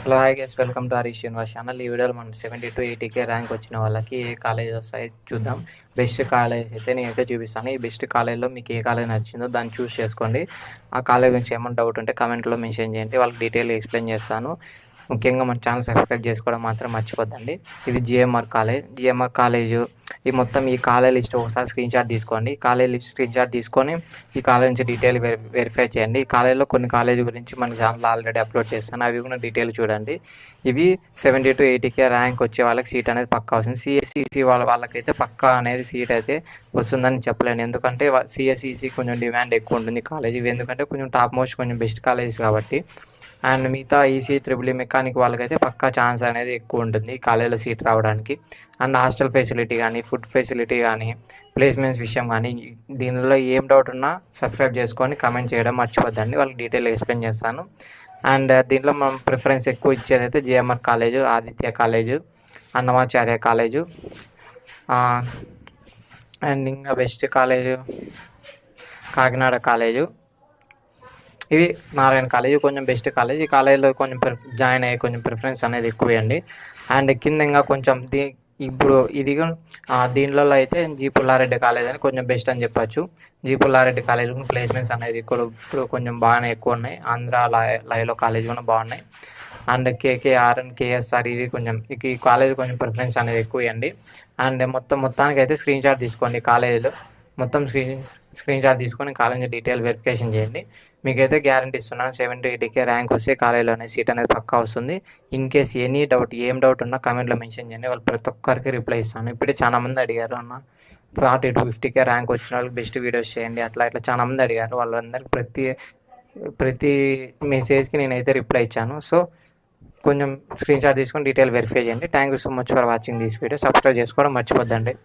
Hello hi guys, welcome to Harish universe channel. ఈ వీడియోలో మనం 70 to 80K ర్యాంక్ వచ్చిన వాళ్ళకి ఏ కాలేజ్ వస్తాయి చూద్దాం. బెస్ట్ కాలేజ్ అయితే నేనైతే చూపిస్తాను. ఈ బెస్ట్ కాలేజ్లో మీకు ఏ కాలేజ్ నచ్చిందో దాన్ని చూస్ చేసుకోండి. ఆ కాలేజ్ గురించి ఏమైనా డౌట్ ఉంటే కామెంట్లో మెన్షన్ చేయండి, వాళ్ళకి డీటెయిల్గా ఎక్స్ప్లెయిన్ చేస్తాను. ముఖ్యంగా మన ఛానల్ సబ్స్క్రైబ్ చేసుకోవడం మాత్రం మర్చిపోద్దండి. ఇది జిఎంఆర్ కాలేజు. ఈ మొత్తం ఈ కాలేజ్ లిస్ట్ ఒకసారి స్క్రీన్ షాట్ తీసుకోండి. కాలేజ్ లిస్ట్ స్క్రీన్ షాట్ తీసుకొని ఈ కాలేజ్ నుంచి డీటెయిల్ వెరిఫై చేయండి. ఈ కాలేజ్లో కొన్ని కాలేజ్ గురించి మన ఛానల్ ఆల్రెడీ అప్లోడ్ చేస్తాను, అవి కూడా డీటెయిల్ చూడండి. ఇవి 70 to 80K ర్యాంక్ వచ్చే వాళ్ళకి సీట్ అనేది పక్కా వస్తుంది. సిఎస్ఈసి వాళ్ళకైతే పక్కా అనేది సీట్ అయితే వస్తుందని చెప్పలేను, ఎందుకంటే సిఎస్ఈసి కొంచెం డిమాండ్ ఎక్కువ ఉంటుంది కాలేజ్. ఇవి ఎందుకంటే కొంచెం టాప్ మోస్ట్ కొంచెం బెస్ట్ కాలేజ్ కాబట్టి. అండ్ మిగతా ఈసీ త్రిబుల్ మెకానిక్ వాళ్ళకైతే పక్కా ఛాన్స్ అనేది ఎక్కువ ఉంటుంది ఈ కాలేజీలో సీట్ రావడానికి. అండ్ హాస్టల్ ఫెసిలిటీ కానీ, ఫుడ్ ఫెసిలిటీ కానీ, ప్లేస్మెంట్స్ విషయం కానీ, దీనిలో ఏం డౌట్ ఉన్నా సబ్స్క్రైబ్ చేసుకొని కామెంట్ చేయడం మర్చిపోద్దండి, వాళ్ళకి డీటెయిల్ ఎక్స్ప్లెయిన్ చేస్తాను. అండ్ దీంట్లో మనం ప్రిఫరెన్స్ ఎక్కువ ఇచ్చేదైతే GMR college, Aditya college, Annamacharya college, and ఇంకా బెస్ట్ కాలేజు కాకినాడ కాలేజు. ఇవి నారాయణ కాలేజ్ కొంచెం బెస్ట్ కాలేజ్. ఈ కాలేజీలో కొంచెం జాయిన్ అయ్యే కొంచెం ప్రిఫరెన్స్ అనేది ఎక్కువ ఇవ్వండి. అండ్ కింద ఇంకా కొంచెం ఇప్పుడు ఇది దీంట్లో అయితే జీ పుల్లారెడ్డి కాలేజ్ అని కొంచెం బెస్ట్ అని చెప్పచ్చు. జీ పుల్లారెడ్డి కాలేజ్ ప్లేస్మెంట్స్ అనేది ఇప్పుడు కొంచెం బాగానే ఎక్కువ ఉన్నాయి. ఆంధ్ర లైలో కాలేజ్ కూడా బాగున్నాయి. అండ్ కేకేఆర్ అండ్ కేఎస్ఆర్ ఇవి కొంచెం ఈ కాలేజ్ కొంచెం ప్రిఫరెన్స్ అనేది ఎక్కువ ఇవ్వండి. అండ్ మొత్తానికి అయితే స్క్రీన్ షాట్ తీసుకోండి. కాలేజీలో మొత్తం స్క్రీన్ షాట్ తీసుకొని కాలేజ్ డీటెయిల్ వెరిఫికేషన్ చేయండి. మీకైతే గ్యారంటీ ఇస్తున్నాను, 70 to 80K ర్యాంక్ వస్తే కాలేజీలోనే సీట్ అనేది పక్కా వస్తుంది. ఇన్ కేస్ ఎనీ డౌట్ ఏం డౌట్ ఉన్నా కామెంట్లో మెన్షన్ చేయండి, వాళ్ళు ప్రతి ఒక్కరికి రిప్లై ఇస్తాను. ఇప్పుడే చాలా మంది అడిగారు, అన్న 40 to 50K ర్యాంక్ వచ్చిన వాళ్ళకి బెస్ట్ వీడియోస్ చేయండి అట్లా చాలా మంది అడిగారు. వాళ్ళందరికీ ప్రతి మెసేజ్కి నేనైతే రిప్లై ఇచ్చాను. సో కొంచెం స్క్రీన్ షాట్ తీసుకొని డీటెయిల్ వెరిఫై చేయండి. Thank you so much for watching this video. Subscribe చేసుకోవడం మర్చిపోద్దండి.